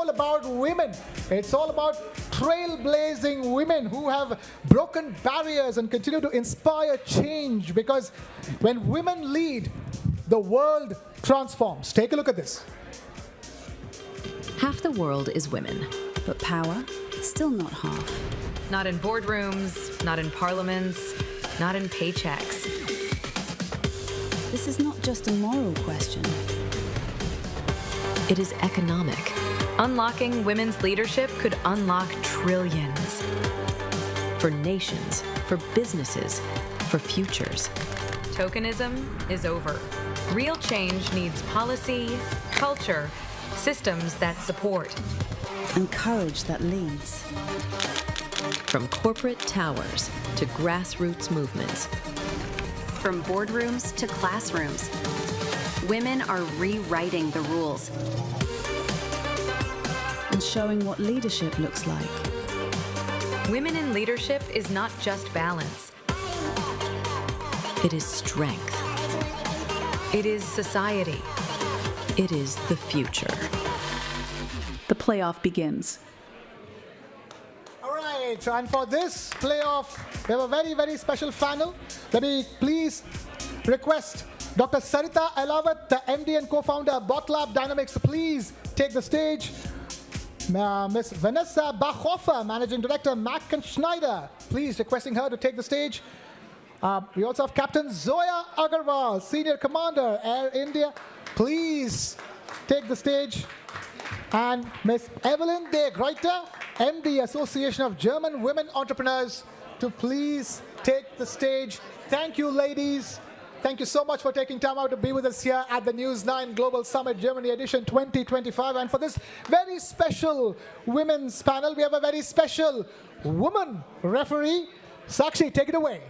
all about women. It's all about trailblazing women who have broken barriers and continue to inspire change, because when women lead, the world transforms. Take a look at this. Half the world is women, but power, still not half. Not in boardrooms, not in parliaments, not in paychecks. This is not just a moral question. It is economic. Unlocking women's leadership could unlock trillions. For nations, for businesses, for futures. Tokenism is over. Real change needs policy, culture, systems that support. And courage that leads. From corporate towers to grassroots movements. From boardrooms to classrooms, women are rewriting the rules. And showing what leadership looks like. Women in leadership is not just balance. It is strength. It is society. It is the future. The playoff begins. All right, and for this playoff, we have a very, very special panel. Let me please request Dr. Sarita Alawat, the MD and co-founder of Botlab Dynamics, to please take the stage. Ms. Vanessa Bachhofer, Managing Director, Mack & Schneider, please requesting her to take the stage. We also have Captain Zoya Agarwal, Senior Commander, Air India. Please take the stage. And Ms. Evelyn de Gruyter, MD, Association of German Women Entrepreneurs, to please take the stage. Thank you, ladies. Thank you so much for taking time out to be with us here at the News9 Global Summit Germany edition 2025. And for this very special women's panel, we have a very special woman referee. Sakshi, take it away.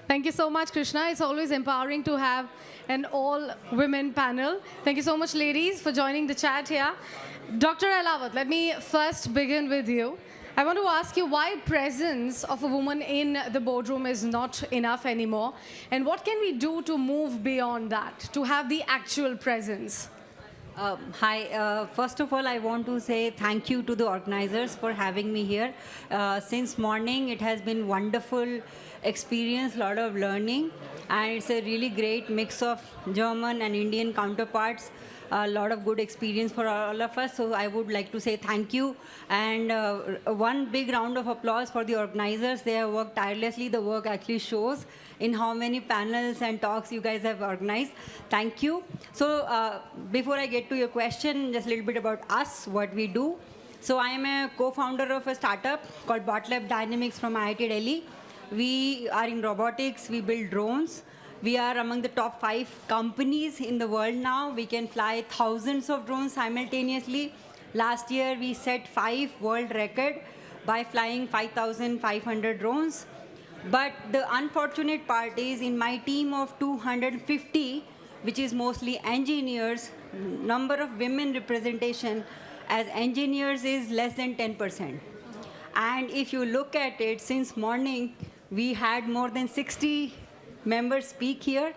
Thank you so much, Krishna. It's always empowering to have an all-women panel. Thank you so much, ladies, for joining the chat here. Dr. Alawat, let me first begin with you. I want to ask you why presence of a woman in the boardroom is not enough anymore, and what can we do to move beyond that, to have the actual presence? Hi, first of all, I want to say thank you to the organizers for having me here. Since morning, it has been wonderful experience, lot of learning, and it's a really great mix of German and Indian counterparts. A lot of good experience for all of us, so I would like to say thank you. And one big round of applause for the organizers. They have worked tirelessly. The work actually shows in how many panels and talks you guys have organized. Thank you. So before I get to your question, just a little bit about us, what we do. So I am a co-founder of a startup called Botlab Dynamics from IIT Delhi. We are in robotics. We build drones. We are among the top 5 companies in the world now. We can fly thousands of drones simultaneously. Last year, we set 5 world record by flying 5,500 drones. But the unfortunate part is in my team of 250, which is mostly engineers, number of women representation as engineers is less than 10%. And if you look at it, since morning, we had more than 60 members speak here,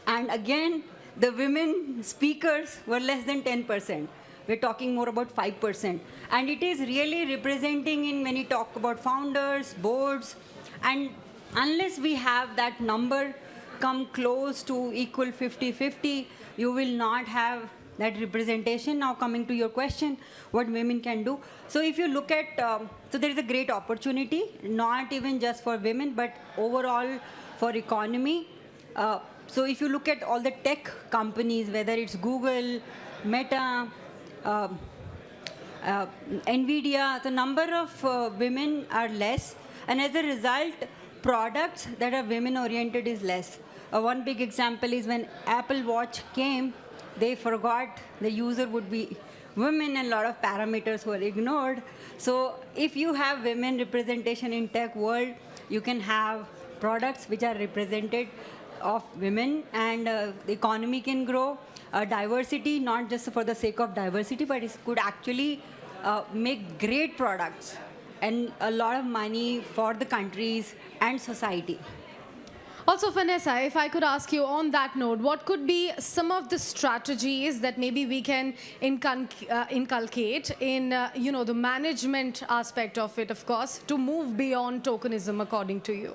and again, the women speakers were less than 10%. We're talking more about 5%. And it is really representing in when you talk about founders, boards, and unless we have that number come close to equal 50-50, you will not have that representation. Now coming to your question, what women can do. So if you look at, so there is a great opportunity, not even just for women, but overall for economy. So if you look at all the tech companies, whether it's Google, Meta, NVIDIA, the number of women are less. And as a result, products that are women-oriented is less. One big example is when Apple Watch came, they forgot the user would be women, and a lot of parameters were ignored. So if you have women representation in tech world, you can have products which are represented of women, and the economy can grow. Diversity, not just for the sake of diversity, but it could actually make great products and a lot of money for the countries and society. Also, Vanessa, if I could ask you on that note, what could be some of the strategies that maybe we can inculcate in, the management aspect of it, of course, to move beyond tokenism, according to you?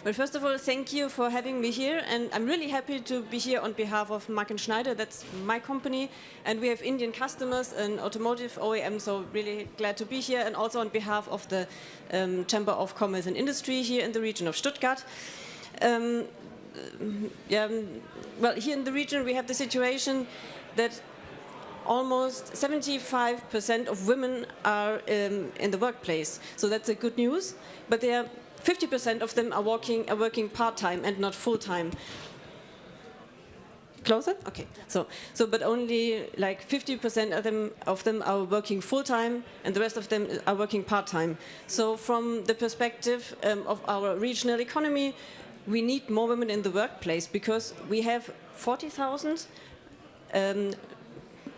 Well, first of all, thank you for having me here, and I'm really happy to be here on behalf of Mark & Schneider. That's my company, and we have Indian customers and automotive OEM, so really glad to be here, and also on behalf of the Chamber of Commerce and Industry here in the region of Stuttgart. Well, here in the region we have the situation that almost 75% of women are in the workplace, so that's a good news, but they are 50% of them are working part-time and not full-time. Closer? Okay. So, but only like 50% of them are working full-time, and the rest of them are working part-time. So, from the perspective of our regional economy, we need more women in the workplace because we have 40,000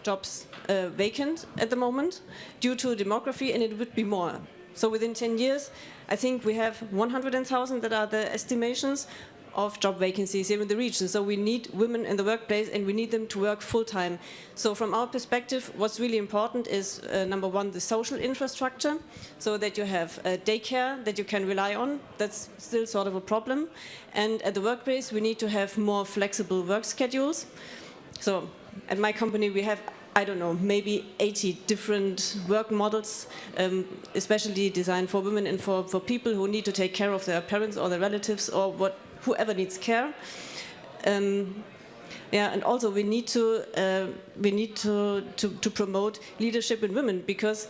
jobs vacant at the moment due to demography, and it would be more. So within 10 years, I think we have 100,000 that are the estimations of job vacancies here in the region. So we need women in the workplace, and we need them to work full-time. So from our perspective, what's really important is, number one, the social infrastructure, so that you have daycare that you can rely on. That's still sort of a problem. And at the workplace, we need to have more flexible work schedules. So at my company, we have, I don't know, maybe 80 different work models, especially designed for women and for people who need to take care of their parents or their relatives or whoever needs care. And also we need to promote leadership in women, because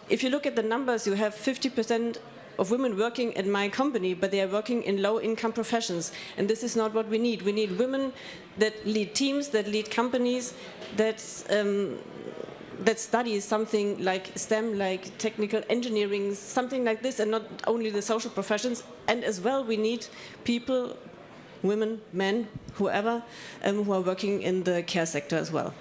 if you look at the numbers, you have 50% of women working at my company, but they are working in low-income professions, and this is not what we need. We need women that lead teams, that lead companies, that study something like STEM, like technical engineering, something like this, and not only the social professions. And as well, we need people, women, men, whoever, who are working in the care sector as well.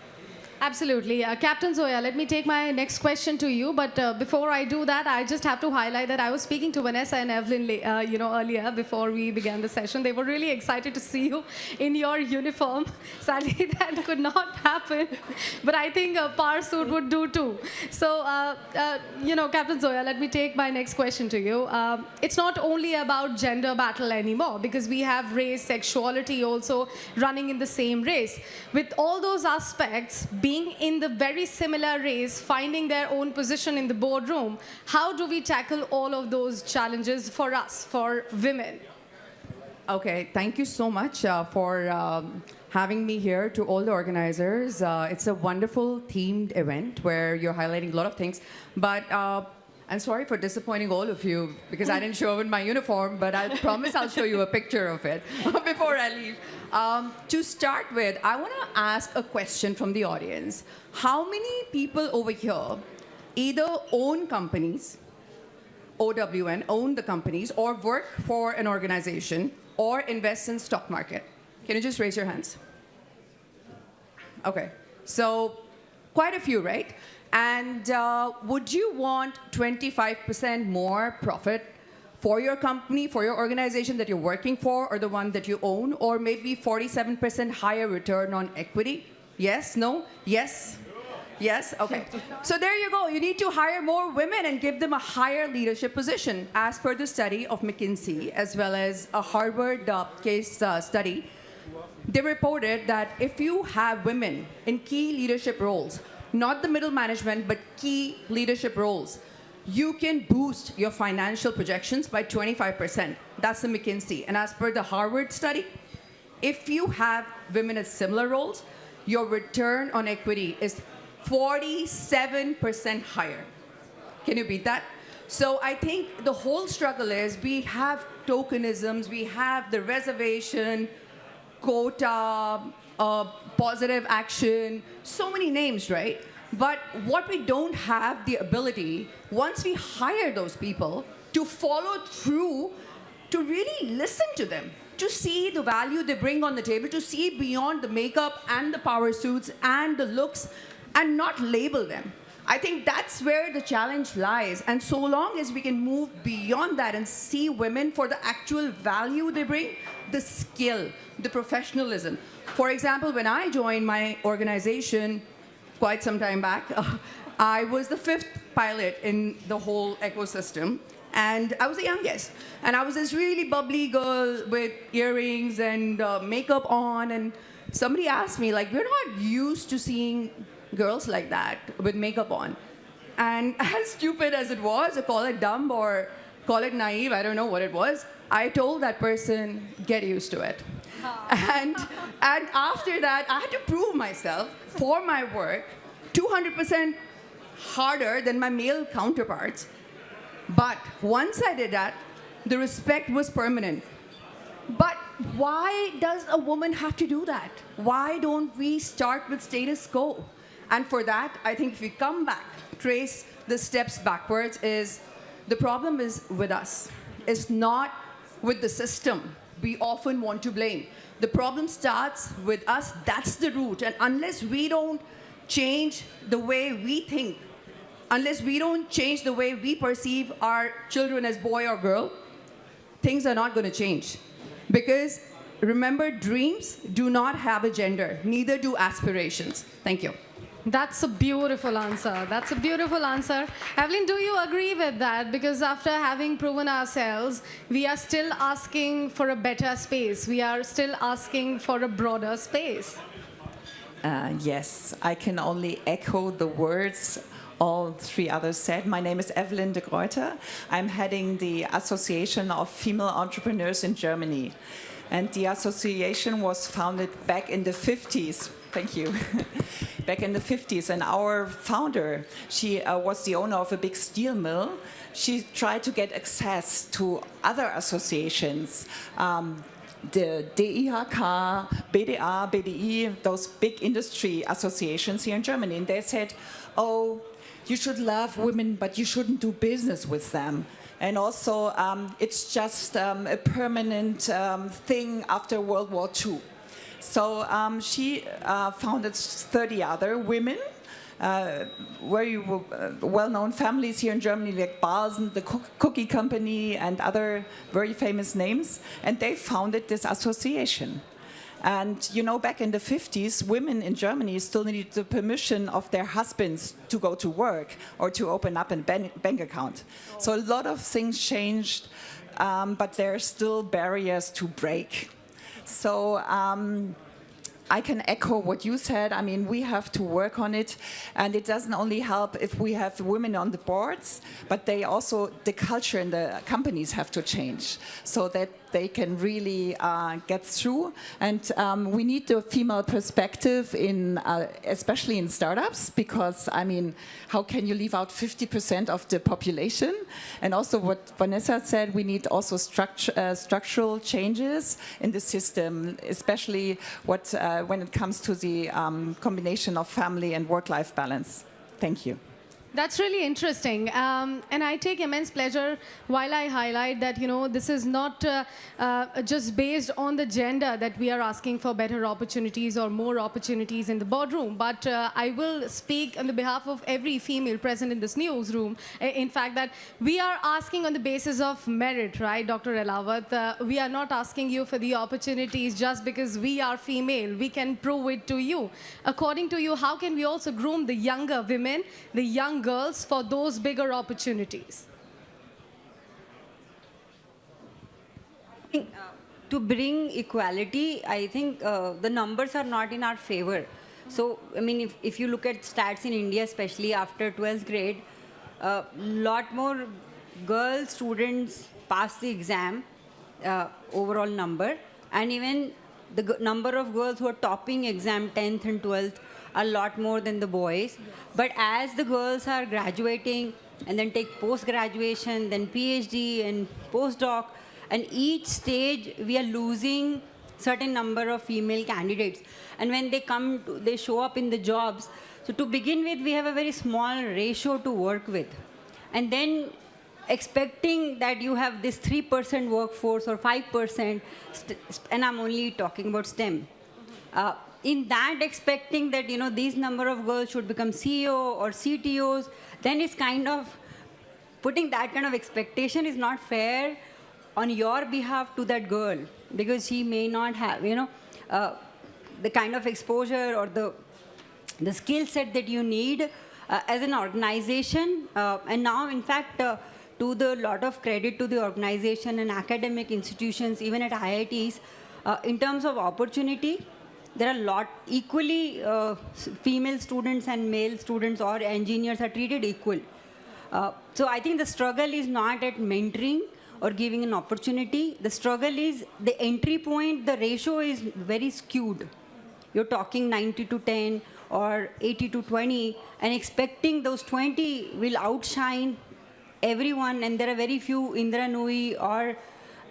Absolutely. Captain Zoya, let me take my next question to you. But before I do that, I just have to highlight that I was speaking to Vanessa and Evelyn earlier before we began the session. They were really excited to see you in your uniform. Sadly, that could not happen. But I think a power suit would do too. So, Captain Zoya, let me take my next question to you. It's not only about gender battle anymore, because we have race, sexuality also running in the same race. With all those aspects being in the very similar race, finding their own position in the boardroom, how do we tackle all of those challenges for us, for women? Okay, thank you so much for having me here, to all the organizers. It's a wonderful themed event where you're highlighting a lot of things, but I'm sorry for disappointing all of you because I didn't show up in my uniform, but I promise I'll show you a picture of it before I leave. To start with, I want to ask a question from the audience. How many people over here either own companies, OWN, own the companies, or work for an organization, or invest in stock market? Can you just raise your hands? Okay, so quite a few, right? And would you want 25% more profit for your company, for your organization that you're working for, or the one that you own, or maybe 47% higher return on equity? Yes? No? Yes? Yes? Okay. So there you go. You need to hire more women and give them a higher leadership position. As per the study of McKinsey, as well as a Harvard case study, they reported that if you have women in key leadership roles, not the middle management, but key leadership roles, you can boost your financial projections by 25%. That's the McKinsey. And as per the Harvard study, if you have women in similar roles, your return on equity is 47% higher. Can you beat that? So I think the whole struggle is we have tokenisms, we have the reservation, quota, positive action, so many names, right? But what we don't have the ability, once we hire those people, to follow through, to really listen to them, to see the value they bring on the table, to see beyond the makeup and the power suits and the looks, and not label them. I think that's where the challenge lies. And so long as we can move beyond that and see women for the actual value they bring, the skill, the professionalism. For example, when I joined my organization quite some time back, I was the 5th pilot in the whole ecosystem. And I was the youngest. And I was this really bubbly girl with earrings and makeup on. And somebody asked me, like, we're not used to seeing girls like that with makeup on. And as stupid as it was, or call it dumb or call it naive, I don't know what it was, I told that person, get used to it. And after that, I had to prove myself for my work 200% harder than my male counterparts. But once I did that, the respect was permanent. But why does a woman have to do that? Why don't we start with status quo? And for that, I think if we come back, trace the steps backwards, is the problem is with us. It's not with the system. We often want to blame. The problem starts with us. That's the root. And unless we don't change the way we think, unless we don't change the way we perceive our children as boy or girl, things are not going to change. Because remember, dreams do not have a gender, neither do aspirations. Thank you. That's a beautiful answer. That's a beautiful answer. Evelyn, do you agree with that? Because after having proven ourselves, we are still asking for a better space. We are still asking for a broader space. Yes, I can only echo the words all three others said. My name is Evelyn de Gruyter. I'm heading the Association of Female Entrepreneurs in Germany. And the association was founded back in the 50s. Thank you. Back in the 50s. And our founder, she was the owner of a big steel mill. She tried to get access to other associations. The DIHK, BDA, BDI, those big industry associations here in Germany. And they said, oh, you should love women, but you shouldn't do business with them. And also, it's just a permanent thing after World War II. So she founded 30 other women, very well-known families here in Germany, like Balsen, the cookie company, and other very famous names. And they founded this association. And you know, back in the 50s, women in Germany still needed the permission of their husbands to go to work or to open up a bank account. So a lot of things changed, but there are still barriers to break. So I can echo what you said. I mean, we have to work on it, and it doesn't only help if we have women on the boards, but they also, the culture in the companies have to change so that they can really get through. And we need the female perspective in, especially in startups, because I mean, how can you leave out 50% of the population? And also what Vanessa said, we need also structural changes in the system, especially what when it comes to the combination of family and work-life balance. Thank you. That's really interesting. And I take immense pleasure while I highlight that, you know, this is not just based on the gender that we are asking for better opportunities or more opportunities in the boardroom, but I will speak on the behalf of every female present in this newsroom. In fact, that we are asking on the basis of merit, right, Dr. Elawat? We are not asking you for the opportunities just because we are female. We can prove it to you. According to you, how can we also groom the younger women, the young girls for those bigger opportunities? To bring equality, I think the numbers are not in our favor. So, I mean, if you look at stats in India, especially after 12th grade, a lot more girl students pass the exam, overall number, and even the number of girls who are topping exam 10th and 12th a lot more than the boys. But as the girls are graduating and then take post-graduation, then PhD and postdoc, and each stage we are losing certain number of female candidates. And when they come, they show up in the jobs. So to begin with, we have a very small ratio to work with. And then expecting that you have this 3% workforce or 5%, and I'm only talking about STEM. In that, expecting that, you know, these number of girls should become CEO or CTOs, then it's kind of putting that kind of expectation is not fair on your behalf to that girl. because she may not have, the kind of exposure or the skill set that you need as an organization. And now, in fact, to the lot of credit to the organization and academic institutions, even at IITs, in terms of opportunity, there are a lot equally female students and male students or engineers are treated equal. So I think the struggle is not at mentoring or giving an opportunity. The struggle is the entry point, the ratio is very skewed. You're talking 90 to 10 or 80 to 20 and expecting those 20 will outshine everyone, and there are very few Indra Nooyi or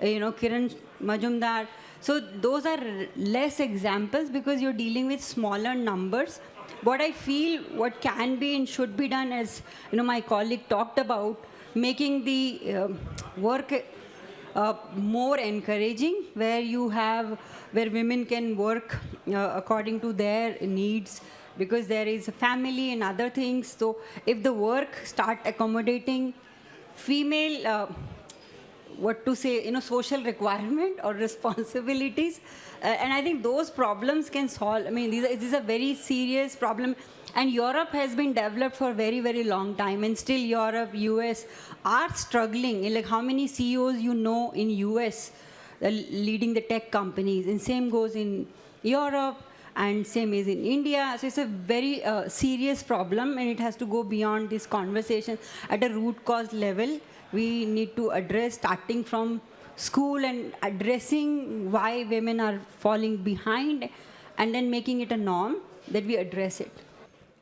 Kiran Majumdar. So those are less examples because you're dealing with smaller numbers. What I feel what can be and should be done, as my colleague talked about, making the work more encouraging, where women can work according to their needs, because there is a family and other things. So if the work start accommodating female social requirement or responsibilities. And I think those problems can solve. I mean, this is a very serious problem. And Europe has been developed for a very, very long time. And still Europe, US are struggling. Like how many CEOs in US leading the tech companies. And same goes in Europe and same is in India. So it's a very serious problem, and it has to go beyond this conversation at a root cause level. We need to address starting from school and addressing why women are falling behind, and then making it a norm that we address it.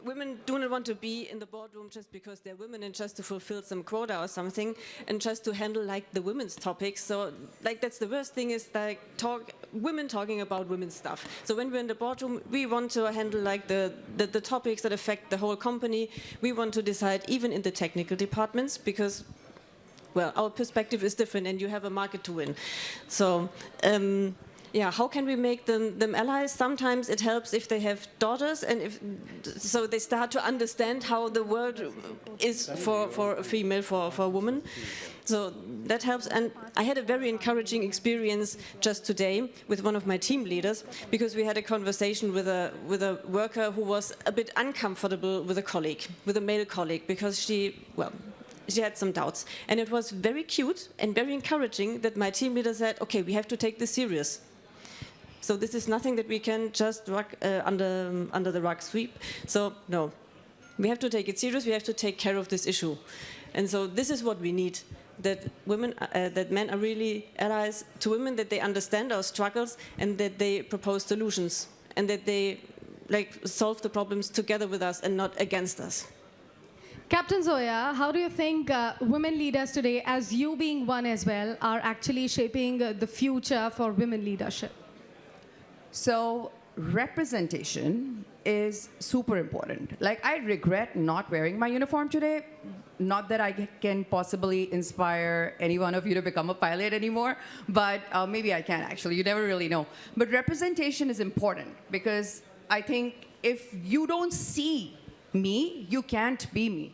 Women do not want to be in the boardroom just because they're women and just to fulfill some quota or something and just to handle the women's topics. So that's the worst thing, is women talking about women's stuff. So when we're in the boardroom, we want to handle the topics that affect the whole company. We want to decide even in the technical departments, because our perspective is different and you have a market to win. So, how can we make them allies? Sometimes it helps if they have daughters, and so they start to understand how the world is for a female, for a woman. So that helps. And I had a very encouraging experience just today with one of my team leaders, because we had a conversation with a worker who was a bit uncomfortable with a male colleague, because she had some doubts. And it was very cute and very encouraging that my team leader said, okay, we have to take this serious. So this is nothing that we can just under the rug sweep. So no, we have to take it serious. We have to take care of this issue. And so this is what we need, that men are really allies to women, that they understand our struggles and that they propose solutions, and that they solve the problems together with us and not against us. Captain Zoya, how do you think women leaders today, as you being one as well, are actually shaping the future for women leadership? So representation is super important. I regret not wearing my uniform today. Not that I can possibly inspire any one of you to become a pilot anymore, but maybe I can actually. You never really know. But representation is important, because I think if you don't see me, you can't be me.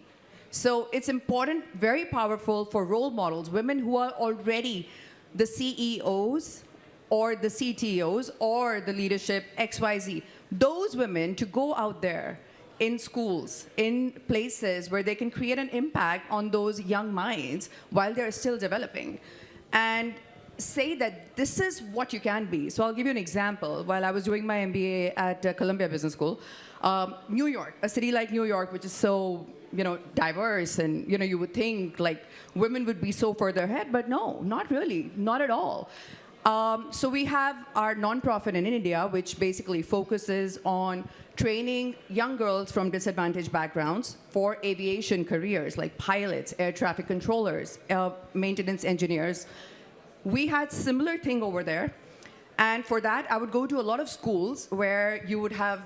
So it's important, very powerful for role models, women who are already the CEOs or the CTOs or the leadership XYZ. Those women to go out there in schools, in places where they can create an impact on those young minds while they're still developing, and say that this is what you can be. So I'll give you an example. While I was doing my MBA at Columbia Business School, New York, a city like New York, which is so diverse, and you would think women would be so further ahead, but no, not really, not at all. So we have our nonprofit in India, which basically focuses on training young girls from disadvantaged backgrounds for aviation careers, like pilots, air traffic controllers, maintenance engineers. We had similar thing over there. And for that, I would go to a lot of schools where you would have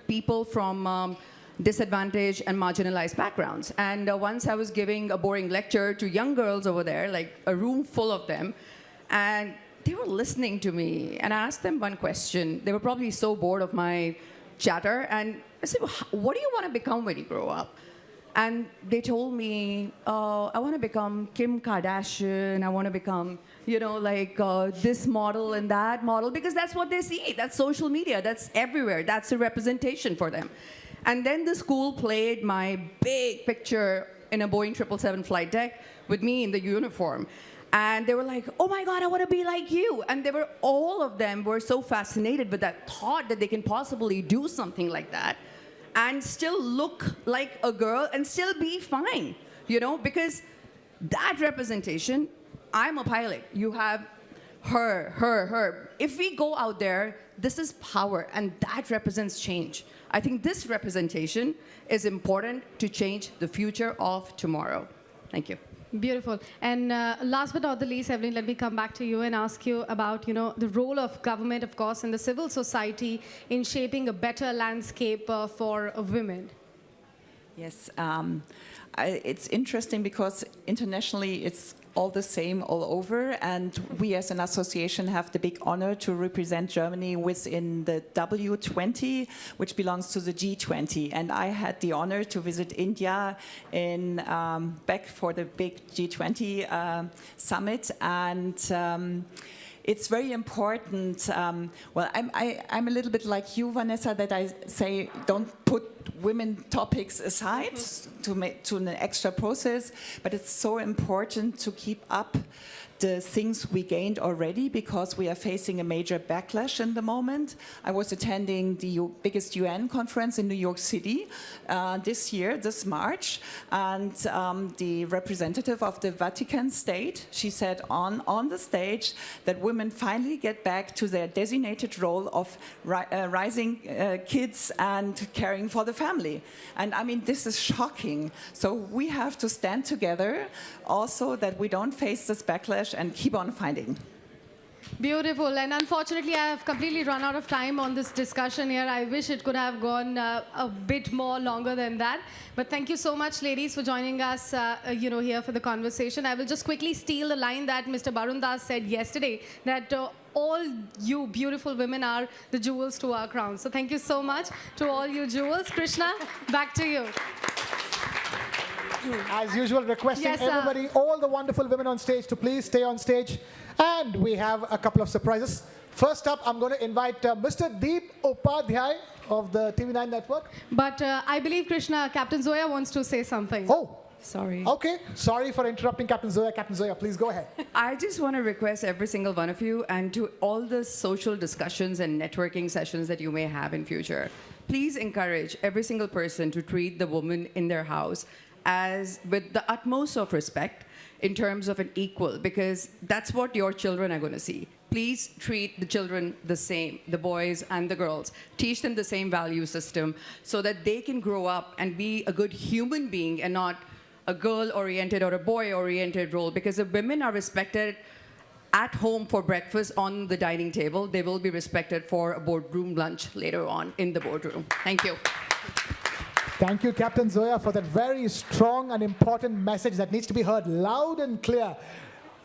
people from disadvantaged and marginalized backgrounds. And once I was giving a boring lecture to young girls over there, a room full of them, and they were listening to me. And I asked them one question. They were probably so bored of my chatter. And I said, well, what do you want to become when you grow up? And they told me, I want to become Kim Kardashian. I want to become, this model and that model, because that's what they see. That's social media. That's everywhere. That's a representation for them. And then the school played my big picture in a Boeing 777 flight deck with me in the uniform. And they were like, oh my God, I want to be like you. And all of them were so fascinated with that thought that they can possibly do something like that and still look like a girl and still be fine, because that representation, I'm a pilot. You have her. If we go out there, this is power, and that represents change. I think this representation is important to change the future of tomorrow. Thank you. Beautiful. And last but not the least, Evelyn, let me come back to you and ask you about, the role of government, of course, and the civil society in shaping a better landscape for women. Yes, it's interesting because internationally it's all the same all over, and we as an association have the big honor to represent Germany within the W20, which belongs to the G20. And I had the honor to visit India back for the big G20 summit, and it's very important. I'm a little bit like you, Vanessa, that I say don't put women topics aside to an extra process, but it's so important to keep up the things we gained already, because we are facing a major backlash in the moment. I was attending the biggest UN conference in New York City this March, and the representative of the Vatican State, she said on the stage that women finally get back to their designated role of raising kids and caring for the family. And I mean, this is shocking. So we have to stand together also, that we don't face this backlash and keep on fighting. Beautiful. And unfortunately, I have completely run out of time on this discussion here. I wish it could have gone a bit more longer than that. But thank you so much, ladies, for joining us here for the conversation. I will just quickly steal the line that Mr. Barun Das said yesterday, that all you beautiful women are the jewels to our crown. So thank you so much to all you jewels. Krishna, back to you. As usual, requesting everybody, all the wonderful women on stage, to please stay on stage. And we have a couple of surprises. First up, I'm going to invite Mr. Deep Upadhyay of the TV9 network. But I believe, Krishna, Captain Zoya wants to say something. Oh. Sorry. Okay. Sorry for interrupting Captain Zoya. Captain Zoya, please go ahead. I just want to request every single one of you, and to all the social discussions and networking sessions that you may have in future, please encourage every single person to treat the woman in their house as with the utmost of respect, in terms of an equal, because that's what your children are going to see. Please treat the children the same, the boys and the girls. Teach them the same value system so that they can grow up and be a good human being and not a girl-oriented or a boy-oriented role, because if women are respected at home for breakfast on the dining table, they will be respected for a boardroom lunch later on in the boardroom. Thank you. Thank you, Captain Zoya, for that very strong and important message that needs to be heard loud and clear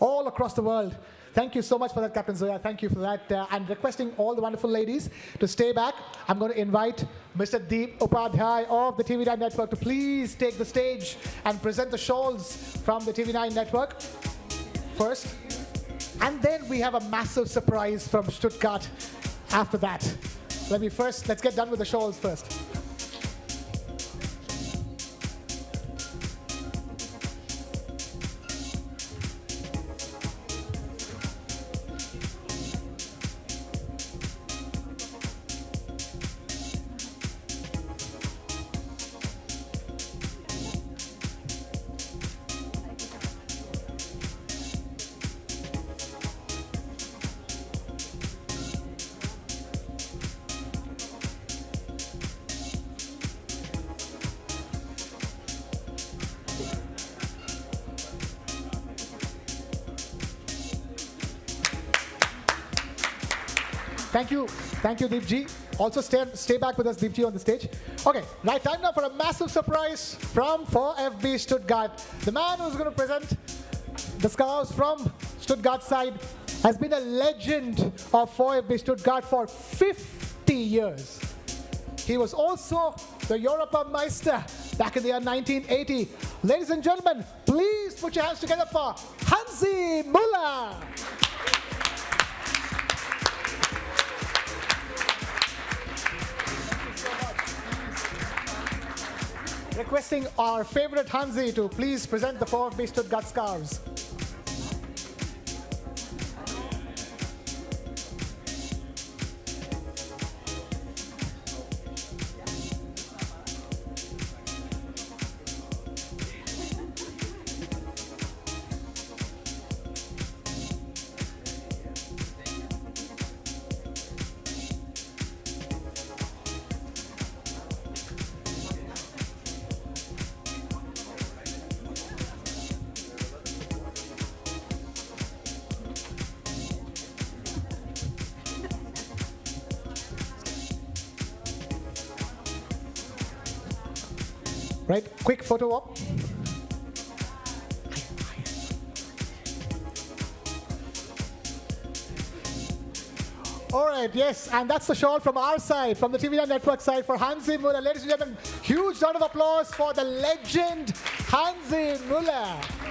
all across the world. Thank you so much for that, Captain Zoya. Thank you for that. And requesting all the wonderful ladies to stay back. I'm going to invite Mr. Deep Upadhyay of the TV9 network to please take the stage and present the shawls from the TV9 network first. And then we have a massive surprise from Stuttgart after that. Let's get done with the shawls first. Thank you, Deepji. Also, stay back with us, Deepji, on the stage. Okay, right, time now for a massive surprise from 4FB Stuttgart. The man who's going to present the scarves from Stuttgart side has been a legend of 4FB Stuttgart for 50 years. He was also the Europameister back in the year 1980. Ladies and gentlemen, please put your hands together for Hansi Muller. Requesting our favorite Hansi to please present the 4FB Stuttgart scarves. Right, quick photo op. All right, yes, and that's the shawl from our side, from the TV9 Network side for Hansi Muller. Ladies and gentlemen, huge round of applause for the legend Hansi Muller.